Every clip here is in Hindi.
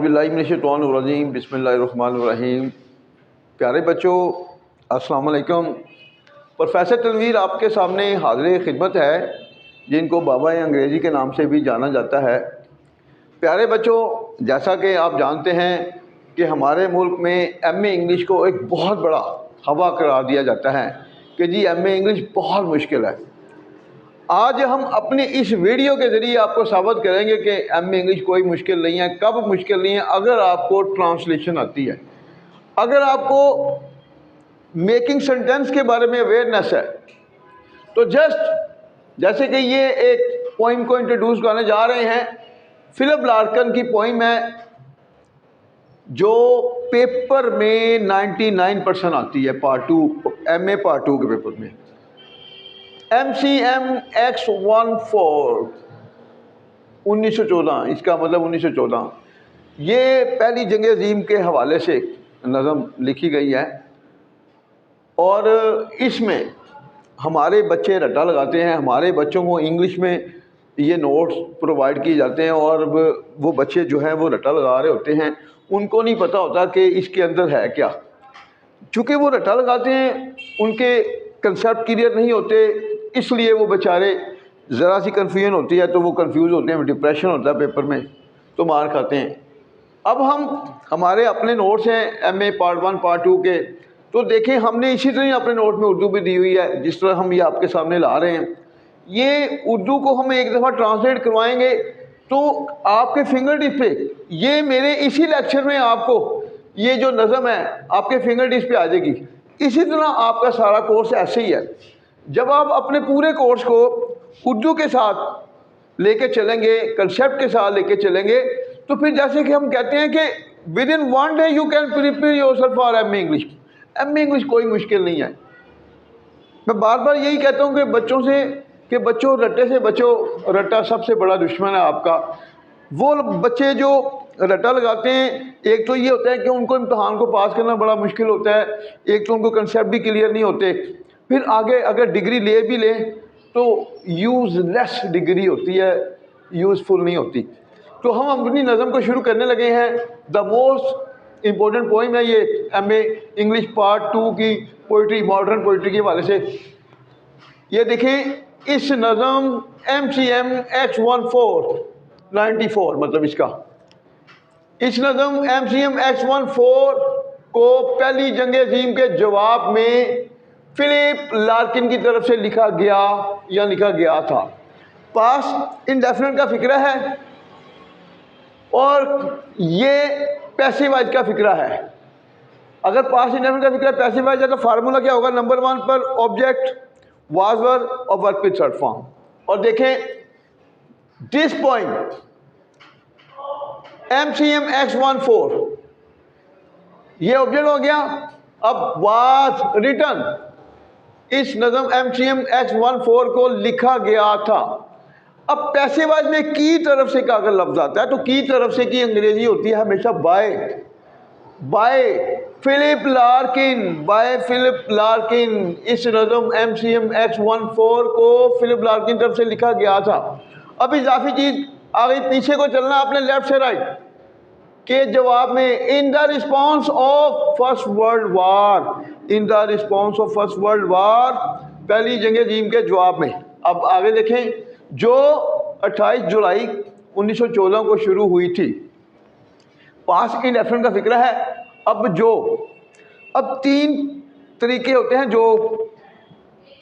औज़ुबिल्लाहिमिनश्शैतानिर्रजीम बिस्मिल्लाहिर्रहमानिर्रहीम। प्यारे बच्चों, अस्सलाम वालेकुम। प्रोफेसर तनवीर आपके सामने हाज़िर खिदमत है, जिनको बाबा अंग्रेज़ी के नाम से भी जाना जाता है। प्यारे बच्चों, जैसा कि आप जानते हैं कि हमारे मुल्क में एमए इंग्लिश को एक बहुत बड़ा हवा करार दिया जाता है कि जी एमए इंग्लिश बहुत मुश्किल है। आज हम अपनी इस वीडियो के ज़रिए आपको साबित करेंगे कि एमए इंग्लिश कोई मुश्किल नहीं है। कब मुश्किल नहीं है? अगर आपको ट्रांसलेशन आती है, अगर आपको मेकिंग सेंटेंस के बारे में अवेयरनेस है। तो जस्ट जैसे कि ये एक पोइम को इंट्रोड्यूस करने जा रहे हैं। फिलिप लार्कन की पोइम है जो पेपर में 99% आती है, पार्ट 2 एमए पार्ट 2 के पेपर में। MCM X14 1914, इसका मतलब 1914। ये पहली जंग अज़ीम के हवाले से नज़म लिखी गई है और इसमें हमारे बच्चे रट्टा लगाते हैं। हमारे बच्चों को इंग्लिश में ये नोट्स प्रोवाइड किए जाते हैं और वो बच्चे जो हैं वो रट्टा लगा रहे होते हैं। उनको नहीं पता होता कि इसके अंदर है क्या। चूँकि वो रट्टा लगाते हैं, उनके कंसेप्ट क्लियर नहीं होते, इसलिए वो बेचारे ज़रा सी कन्फ्यूजन होती है तो वो कंफ्यूज होते हैं, डिप्रेशन होता है पेपर में, तो मार खाते हैं। अब हमारे अपने नोट्स हैं एमए पार्ट 1 पार्ट 2 के, तो देखें हमने इसी तरह अपने नोट में उर्दू भी दी हुई है, जिस तरह हम ये आपके सामने ला रहे हैं। ये उर्दू को हम एक दफ़ा ट्रांसलेट करवाएंगे तो आपके फिंगर टिप पे, ये मेरे इसी लेक्चर में आपको ये जो नज़म है आपके फिंगर टिप पे आ जाएगी। इसी तरह आपका सारा कोर्स ऐसे ही है। जब आप अपने पूरे कोर्स को उर्दू के साथ लेके चलेंगे, कंसेप्ट के साथ लेके चलेंगे, तो फिर जैसे कि हम कहते हैं कि with in 1 day you can prepare yourself for MA English. MA English कोई मुश्किल नहीं है। मैं बार बार यही कहता हूँ कि बच्चों से कि बच्चों रट्टे से बचो, रट्टा सबसे बड़ा दुश्मन है आपका। वो बच्चे जो रट्टा लगाते हैं, एक तो ये होता है कि उनको इम्तहान को पास करना बड़ा मुश्किल होता है, एक तो उनको कंसेप्ट भी क्लियर नहीं होते, फिर आगे अगर डिग्री ले भी लें तो यूज़लेस डिग्री होती है, यूज़फुल नहीं होती। तो हम अपनी नज़म को शुरू करने लगे हैं। द मोस्ट इम्पोर्टेंट पोइम है ये एमए इंग्लिश पार्ट 2 की पोइट्री, मॉडर्न पोइट्री के हवाले से। ये देखें, इस नज़म MCM X14 94 मतलब इसका, इस नज़म MCM X14 को पहली जंग अज़ीम के जवाब में फिलिप लार्किन की तरफ से लिखा गया या लिखा गया था। पास्ट इंडेफिनिट का फिक्रा है और ये पैसिव वॉइस का फिक्रा है। अगर पास्ट इंडेफिनिट का फिक्रा पैसिव वॉइस है तो फार्मूला क्या होगा? नंबर 1 पर ऑब्जेक्ट, वाज वर और वर्ब विद शॉर्ट फॉर्म। और देखें दिस पॉइंट MCM X14, ये ऑब्जेक्ट हो गया। अब वाज रिटन, इस नज़म MCM X14 को लिखा गया था। अब पैसिव वॉइस में की तरफ से का अगर लफ्ज आता है तो की तरफ से की अंग्रेजी होती है हमेशा by. By Philip Larkin, by Philip Larkin. इस नज़म MCM X14 को फिलिप लार्किन तरफ से लिखा गया था। अब इजाफी चीज आगे पीछे को चलना आपने, लेफ्ट से राइट के जवाब में। In the response of first world war, in the response of first world war, पहली जंग अज़ीम के जवाब में। अब आगे देखें, जो 28 जुलाई 1914 को शुरू हुई थी। पास्ट इंडेफिनिट का फिक्र है। अब 3 तरीके होते हैं, जो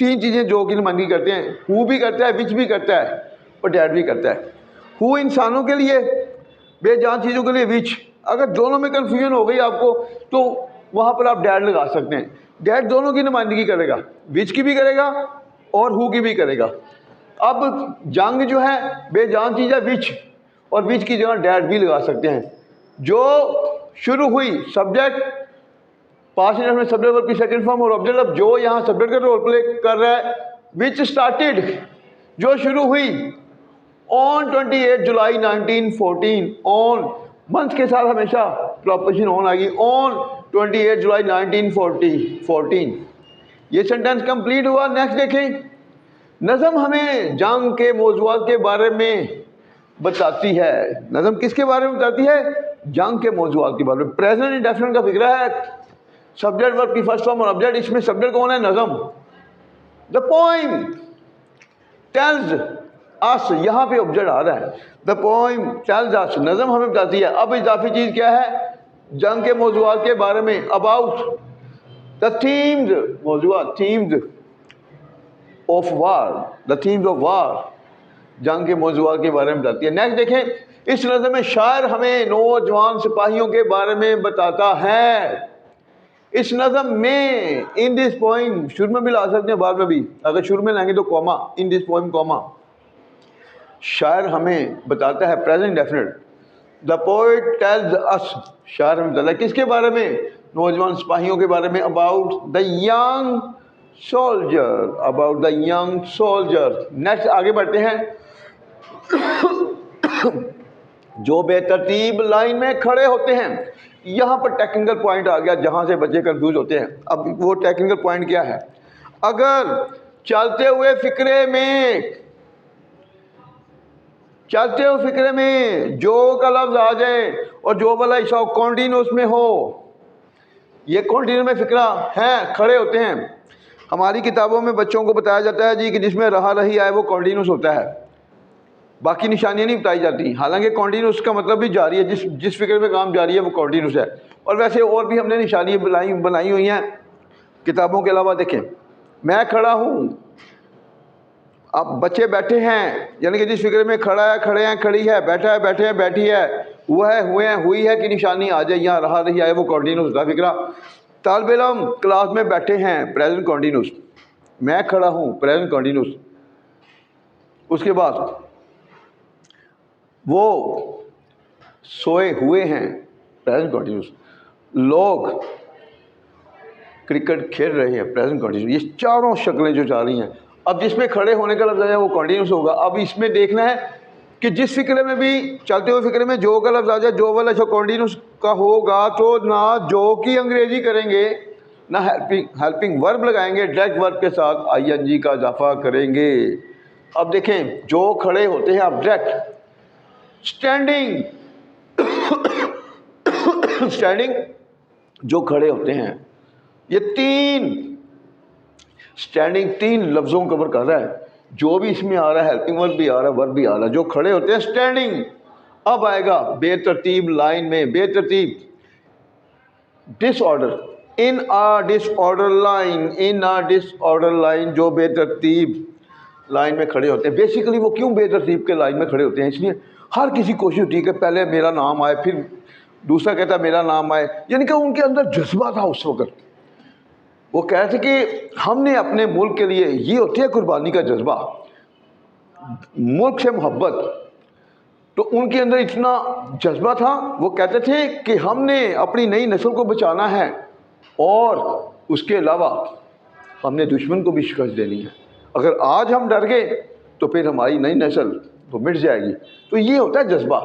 3 चीज़ें जो की नुमाइंदगी करते हैं। हु भी करता है, विच भी करता है और डैट भी करता है। हु इंसानों के लिए, बेजान चीज़ों के लिए विच। अगर दोनों में कन्फ्यूजन हो गई आपको तो वहाँ पर आप डैट लगा सकते हैं। डैट दोनों की नुमाइंदगी करेगा, विच की भी करेगा और हु की भी करेगा। अब जंग जो है बेजान चीज़ है विच, और विच की जगह डैट भी लगा सकते हैं। जो शुरू हुई, सब्जेक्ट, पास्ट में सब्जेक्ट वर्ब की सेकंड फॉर्म और ऑब्जेक्ट। अब जो यहाँ सब्जेक्ट का रोल प्ले कर रहा है, विच स्टार्टेड, जो शुरू हुई ऑन 28 जुलाई 1914। ऑन मंथ के साथ हमेशा प्रॉपोजिशन ऑन आएगी। ऑन 28 जुलाई 1914। ये सेंटेंस कंप्लीट हुआ। नेक्स्ट देखें, नज़म हमें जंग के मौज़ूआत के बारे में बताती है। नज़म किसके बारे में बताती है? जंग के मौजूद के बारे में। प्रेजेंट इंडेफिनिट का फिक्र है, सब्जेक्ट वर्ब की फर्स्ट फॉर्म और ऑब्जेक्ट। इसमें सब्जेक्ट कौन है? नज़म। द पोइम टेल्स अस, यहाँ पे ऑब्जेक्ट आ रहा है। द पोइम टेल्स अस, नज़म हमें बताती है। अब इजाफी चीज़ क्या है? जंग के मौजूद के बारे में। अबाउट द थीम्स, मौजूद themes of war, the themes of war, जंग के मौजूद के बारे में बताती है। नेक्स्ट देखें, इस नज़म में शायर हमें नौजवान सिपाहियों के बारे में बताता है। इस नज़म में, इन दिस पोइम, शुरू में भी ला सकते हैं, बाद में भी। अगर शुरू में लाएंगे तो comma, in this poem comma. शायर हमें बताता है, present definite. The poet tells us, शायर हमें बताता है किसके बारे में? नौजवान सिपाहियों के बारे में। About the young soldier, about the young soldier. Next आगे बढ़ते हैं। जो बेतरतीब लाइन में खड़े होते हैं, यहाँ पर टेक्निकल पॉइंट आ गया जहाँ से बच्चे कंफ्यूज होते हैं। अब वो टेक्निकल पॉइंट क्या है? अगर चलते हुए फिक्रे में जो का लफ्ज आ जाए और जो वाला हिस्सा कॉन्टिन्यूस में हो, ये कॉन्टिन्यूस में फिक्रा है, खड़े होते हैं। हमारी किताबों में बच्चों को बताया जाता है जी कि जिसमें रहा रही आए वो कॉन्टिन्यूस होता है, बाकी निशानियाँ नहीं बताई जाती। हालांकि कॉन्टिन्यूस का मतलब भी जारी है, जिस फिक्र में काम जारी है वो कॉन्टिन्यूस है। और वैसे और भी हमने निशानियाँ बनाई हुई हैं किताबों के अलावा। देखें, मैं खड़ा हूँ, अब बच्चे बैठे हैं, यानी कि जिस फिक्र में खड़ा है, खड़े हैं, खड़ी है, बैठा है, बैठे हैं, बैठी है, हुआ है, हुए हैं, हुई है की निशानी आ जाए, यहाँ रहा रही आए वो कॉन्टिन्यूस होता है फिक्रा। तालिब इल्म क्लास में बैठे हैं, प्रेजेंट कॉन्टिन्यूस। मैं खड़ा हूँ, प्रेजेंट कॉन्टिन्यूस। उसके बाद वो सोए हुए हैं, प्रेजेंट कॉन्टिन्यूस। लोग क्रिकेट खेल रहे हैं, प्रेजेंट कॉन्टिन्यूस। ये चारों शक्लें जो जा रही हैं। अब जिसमें खड़े होने का लफ्ज़ है वो कॉन्टिन्यूस होगा। अब इसमें देखना है कि जिस फिक्रे में भी, चलते हुए फिक्रे में जो का लफ्ज़ आ जाए, जो वाला जो कॉन्टिन्यूस का होगा, तो ना जो की अंग्रेजी करेंगे, ना हेल्पिंग वर्ब लगाएंगे, डायरेक्ट वर्ब के साथ ING का इजाफा करेंगे। अब देखें, जो खड़े होते हैं ऑब्जेक्ट। स्टैंडिंग, स्टैंडिंग जो खड़े होते हैं, ये स्टैंडिंग तीन लफ्ज़ों को कवर कर रहा है। जो भी इसमें आ रहा है, हेल्पिंग वर्ब भी आ रहा है, वर्ब भी आ रहा है, जो खड़े होते हैं स्टैंडिंग। अब आएगा बेतरतीब लाइन में, बेतरतीब, डिसऑर्डर, इन आ डिसऑर्डर लाइन, इन आ डिसऑर्डर लाइन, जो बेतरतीब लाइन में खड़े होते हैं। बेसिकली वो क्यों बेतरतीब के लाइन में खड़े होते हैं? इसलिए हर किसी कोशिश होती है कि पहले मेरा नाम आए, फिर दूसरा कहता है मेरा नाम आए। यानी कि उनके अंदर जज्बा था उस वक्त। वो कह रहे थे कि हमने अपने मुल्क के लिए, ये होती है कुर्बानी का जज्बा, मुल्क से मोहब्बत। तो उनके अंदर इतना जज्बा था, वो कहते थे कि हमने अपनी नई नस्ल को बचाना है और उसके अलावा हमने दुश्मन को भी शिकस्त देनी है। अगर आज हम डर गए तो फिर हमारी नई नस्ल तो मिट जाएगी। तो ये होता है जज्बा।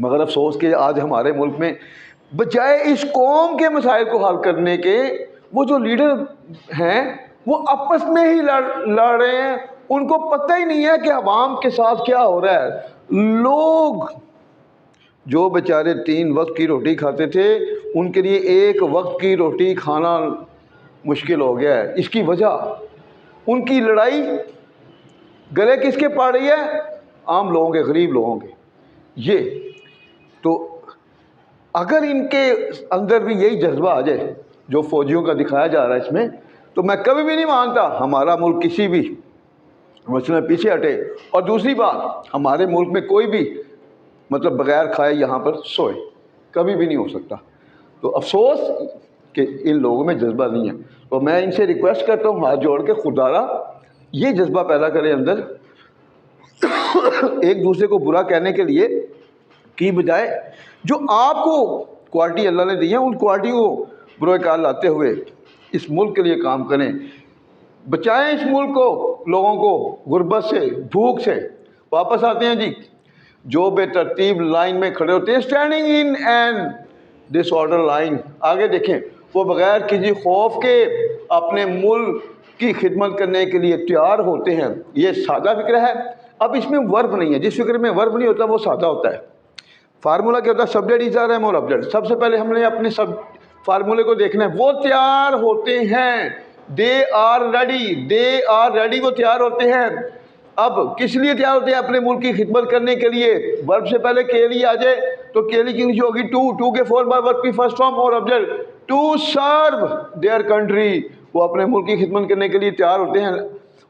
मगर अफसोस कि आज हमारे मुल्क में बजाय इस कौम के मसाइल को हल करने के, वो जो लीडर हैं वो आपस में ही लड़ रहे हैं। उनको पता ही नहीं है कि अवाम के साथ क्या हो रहा है। लोग जो बेचारे 3 वक्त की रोटी खाते थे, उनके लिए 1 वक्त की रोटी खाना मुश्किल हो गया है। इसकी वजह, उनकी लड़ाई गले किसके पड़ रही है? आम लोगों के, गरीब लोगों के। ये तो अगर इनके अंदर भी यही जज्बा आ जाए जो फौजियों का दिखाया जा रहा है इसमें, तो मैं कभी भी नहीं मानता हमारा मुल्क किसी भी मसले में पीछे हटे। और दूसरी बात, हमारे मुल्क में कोई भी मतलब बगैर खाए यहाँ पर सोए, कभी भी नहीं हो सकता। तो अफसोस कि इन लोगों में जज्बा नहीं है। तो मैं इनसे रिक्वेस्ट करता हूँ हाथ जोड़ के, खुदारा ये जज्बा पैदा करें अंदर, एक दूसरे को बुरा कहने के लिए की बजाय जो आपको क्वालिटी अल्लाह ने दी है, उन क्वालिटी को बुरोकार लाते हुए इस मुल्क के लिए काम करें। बचाएं इस मुल्क को, लोगों को गुर्बत से, भूख से। वापस आते हैं जी, जो बेतरतीब लाइन में खड़े होते हैं, standing in and disorder line. आगे देखें, वो बगैर किसी खौफ के अपने मुल्क की खिदमत करने के लिए तैयार होते हैं। ये सादा फिक्र है। अब इसमें वर्ब नहीं है, जिस फिक्र में वर्ब नहीं होता वो सादा होता है। फार्मूला क्या होता है? सब्जेक्ट इज आर एम और ऑब्जेक्ट। सबसे पहले हमने अपने सब फार्मूले को देखना है। वो तैयार होते हैं, they are ready, they are ready, वो तैयार होते हैं। अब किस लिए तैयार होते हैं? अपने मुल्क की खिदमत करने के लिए। वर्ब से पहले के लिए आ जाए तो के लिए की इंग्लिश होगी टू, टू के फॉर्म बाय वर्ब की फर्स्ट फॉर्म और object, to serve their country, वो अपने मुल्क की खिदमत करने के लिए तैयार होते हैं।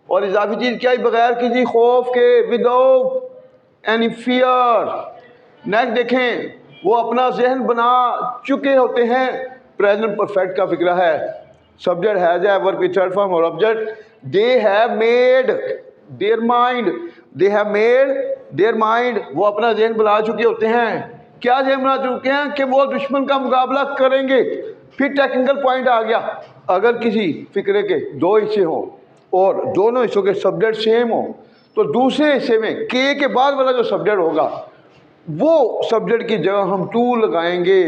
और इजाफी चीज़ क्या है? बगैर किसी खौफ के, विदाउट एनी फियर। नेक्स्ट देखें, वो अपना जहन बना चुके होते हैं, प्रेजेंट परफेक्ट का फिक्रा है। सब्जेक्ट हैज है, वर्ब की थर्ड फॉर्म और object. They have made their mind, they have made their mind, वो अपना जहन बना चुके होते हैं। क्या जहन बना चुके हैं? कि वो दुश्मन का मुकाबला करेंगे। फिर टेक्निकल पॉइंट आ गया, अगर किसी फिक्रे के दो हिस्से हों और दोनों हिस्सों के सब्जेक्ट सेम हो तो दूसरे हिस्से में के बाद वाला जो सब्जेक्ट होगा वो सब्जेक्ट की जगह हम टू लगाएंगे।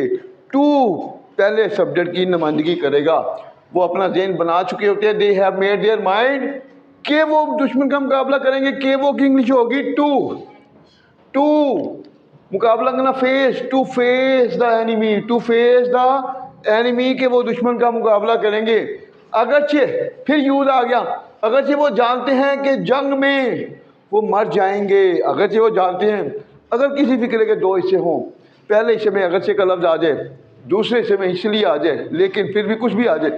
टू पहले सब्जेक्ट की नुमाइंदगी करेगा। वो अपना जहन बना चुके होते हैं, they have made their mind, कि वो दुश्मन का मुकाबला करेंगे। के वो की इंग्लिश होगी टू, टू मुकाबला करना, face, to face the enemy, to face the enemy, के वो दुश्मन का मुकाबला करेंगे। अगरचे फिर यूज आ गया, अगरचे वो जानते हैं कि जंग में वो मर जाएंगे। अगरचे वो जानते हैं, अगर किसी फिक्रे के दो हिस्से हों, पहले हिस्से में अगरचे का लफ्ज आ जाए, दूसरे हिस्से में इसलिए आ जाए, लेकिन फिर भी कुछ भी आ जाए,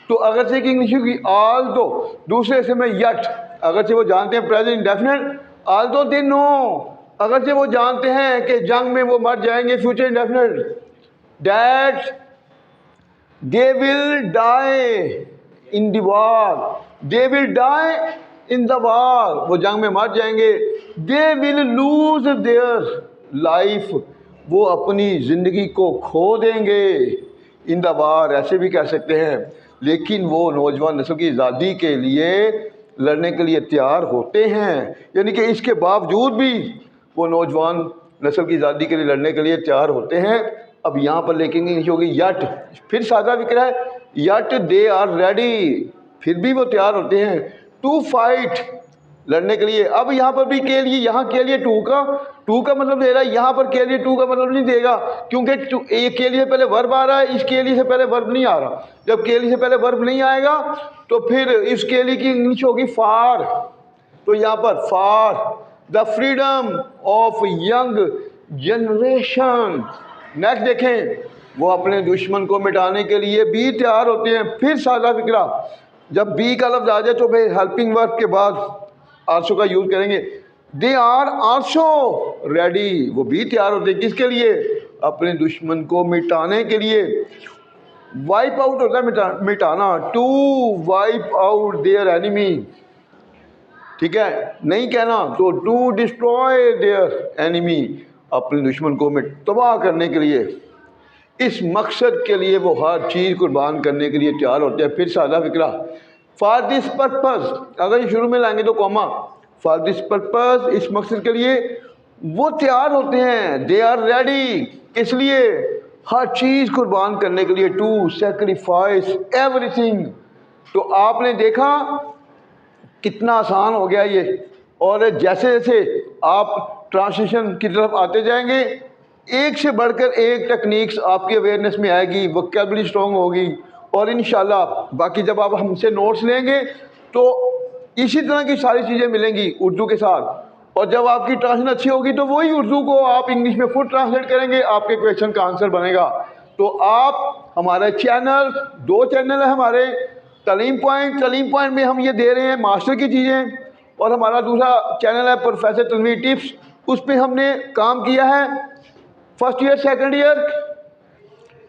तो अगरचे की इंग्लिश होगी आल दो, दूसरे हिस्से में यट, अगरचे वो जानते हैं प्रेजेंट इंडेफिनिट, आल दो दे नो, अगरचे वो जानते हैं कि जंग में वो मर जाएंगे, future indefinite, that they will die in the war, they will die in the war, वो जंग में मर जाएंगे। They will lose their life, वो अपनी ज़िंदगी को खो देंगे। इन द वॉर ऐसे भी कह सकते हैं। लेकिन वो नौजवान नस्ल की आज़ादी के लिए लड़ने के लिए तैयार होते हैं, यानी कि इसके बावजूद भी वो नौजवान नस्ल की आज़ादी के लिए लड़ने के लिए तैयार होते हैं। अब यहाँ पर लेकिन नहीं होगी यट, फिर सादा फिक्र है, यट दे आर रेडी, फिर भी वो तैयार होते हैं टू फाइट, लड़ने के लिए। अब यहाँ पर भी के लिए, यहाँ के लिए टू का मतलब दे रहा है, यहाँ पर के लिए टू का मतलब नहीं देगा, क्योंकि एक के लिए पहले वर्ब आ रहा है, इस के लिए से पहले वर्ब नहीं आ रहा। जब के लिए से पहले वर्ब नहीं आएगा तो फिर इस के लिए की इंग्लिश होगी फार, तो यहाँ पर far the freedom of young generation. Next देखें, वो अपने दुश्मन को मिटाने के लिए भी तैयार होते हैं। फिर सादा फिक्रा, जब बी का लफ्ज आ जाए तो भाई हेल्पिंग वर्ब के बाद आल्सो का यूज करेंगे। दे आर आल्सो रेडी, वो भी तैयार होते हैं किसके लिए? अपने दुश्मन को मिटाने के लिए। वाइप आउट होता है मिटाना, to wipe out their enemy, ठीक है, नहीं कहना तो टू डिस्ट्रॉय देयर एनिमी, अपने दुश्मन को तबाह करने के लिए। इस मकसद के लिए वो हर चीज़ कुर्बान करने के लिए तैयार होते हैं। फिर सादा फिक्रा, फॉर दिस पर्पज़, अगर शुरू में लाएंगे तो कॉमा, फॉर दिस पर्पज़, इस मकसद के लिए वो तैयार होते हैं। दे आर रेडी, किस लिए? हर चीज़ कुर्बान करने के लिए, टू सेक्रीफाइस एवरीथिंग। तो आपने देखा कितना आसान हो गया ये। और जैसे जैसे आप ट्रांसलेशन की तरफ आते जाएंगे, एक से बढ़कर एक टेक्निक्स आपकी अवेयरनेस में आएगी, वोकैबुलरी स्ट्रॉन्ग होगी। और इंशाल्लाह बाकी जब आप हमसे नोट्स लेंगे तो इसी तरह की सारी चीज़ें मिलेंगी उर्दू के साथ। और जब आपकी ट्रांसलेशन अच्छी होगी तो वही उर्दू को आप इंग्लिश में खुद ट्रांसलेट करेंगे, आपके क्वेश्चन का आंसर बनेगा। तो आप हमारे चैनल, दो चैनल है हमारे, तलीम पॉइंट में हम ये दे रहे हैं मास्टर की चीज़ें, और हमारा दूसरा चैनल है प्रोफेसर तनवीर टिप्स, उस पर हमने काम किया है फर्स्ट ईयर सेकंड ईयर।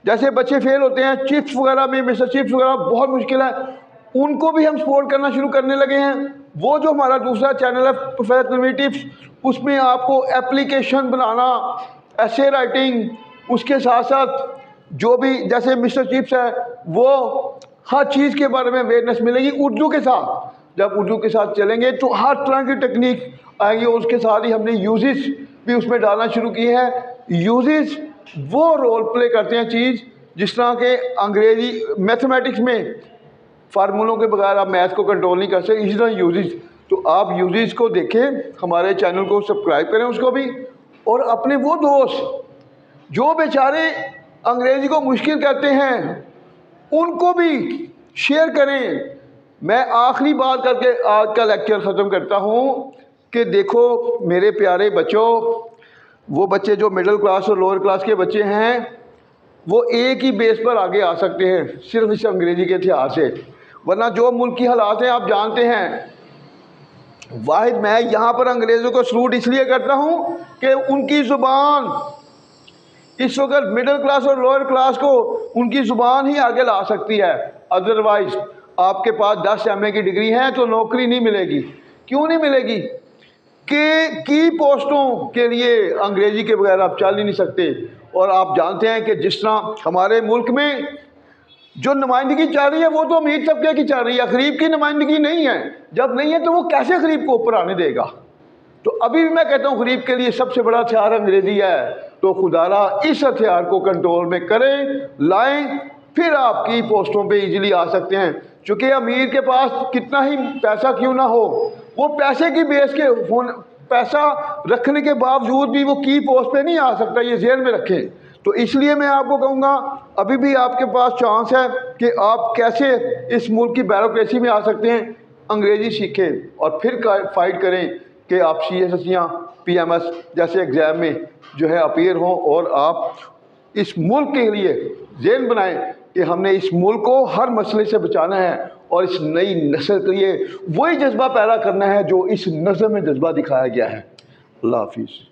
जैसे बच्चे फेल होते हैं चिप्स वगैरह में, मिस्टर चिप्स वगैरह बहुत मुश्किल है, उनको भी हम सपोर्ट करना शुरू करने लगे हैं। वो जो हमारा दूसरा चैनल है प्रोफेसर तनवीर टिप्स, उसमें आपको एप्लीकेशन बनाना, ऐसे राइटिंग, उसके साथ साथ जो भी जैसे मिस्टर चिप्स है वो हर चीज़ के बारे में अवेयरनेस मिलेगी उर्दू के साथ। जब उर्दू के साथ चलेंगे तो हर तरह की टेक्निक आएंगी। उसके साथ ही हमने यूजेस भी उसमें डालना शुरू किए हैं। यूजेस वो रोल प्ले करते हैं चीज़, जिस तरह के अंग्रेजी मैथमेटिक्स में फार्मूलों के बगैर आप मैथ को कंट्रोल नहीं कर सकते, इसी तरह यूजेस। तो आप यूजेस को देखें, हमारे चैनल को सब्सक्राइब करें उसको भी, और अपने वो दोस्त जो बेचारे अंग्रेज़ी को मुश्किल करते हैं उनको भी शेयर करें। मैं आखिरी बात करके आज का लेक्चर ख़त्म करता हूँ कि देखो मेरे प्यारे बच्चों, वो बच्चे जो मिडिल क्लास और लोअर क्लास के बच्चे हैं वो एक ही बेस पर आगे आ सकते हैं, सिर्फ इस अंग्रेज़ी के हथियार से। वरना जो मुल्क की हालात हैं आप जानते हैं। वाहिद मैं यहाँ पर अंग्रेज़ों को सलूट इसलिए करता हूँ कि उनकी ज़ुबान इस वक्त मिडिल क्लास और लोअर क्लास को उनकी ज़ुबान ही आगे ला सकती है। अदरवाइज़ आपके पास 10 MA की डिग्री है तो नौकरी नहीं मिलेगी। क्यों नहीं मिलेगी? कि की पोस्टों के लिए अंग्रेज़ी के बगैर आप चल ही नहीं सकते। और आप जानते हैं कि जिस तरह हमारे मुल्क में जो नुमाइंदगी चल रही है वो तो अमीर तबके की चल रही है, गरीब की नुमाइंदगी नहीं है। जब नहीं है तो वो कैसे गरीब को ऊपर आने देगा? तो अभी भी मैं कहता हूँ गरीब के लिए सबसे बड़ा हथियार अंग्रेज़ी है। तो खुदारा इस हथियार को कंट्रोल में करें, लाएं, फिर आपकी पोस्टों पे इजीली आ सकते हैं। चूँकि अमीर के पास कितना ही पैसा क्यों ना हो, वो पैसे की बेस के पैसा रखने के बावजूद भी वो की पोस्ट पे नहीं आ सकता, ये ज़हन में रखें। तो इसलिए मैं आपको कहूँगा अभी भी आपके पास चांस है कि आप कैसे इस मुल्क की ब्यूरोक्रेसी में आ सकते हैं। अंग्रेज़ी सीखें और फिर फाइट करें कि आप CSS या PMS जैसे एग्ज़ाम में जो है अपीयर हों और आप इस मुल्क के लिए ज़हन बनाएं कि हमने इस मुल्क को हर मसले से बचाना है और इस नई नस्ल के लिए वही जज्बा पैदा करना है जो इस नज़म में जज्बा दिखाया गया है। अल्लाह हाफिज़।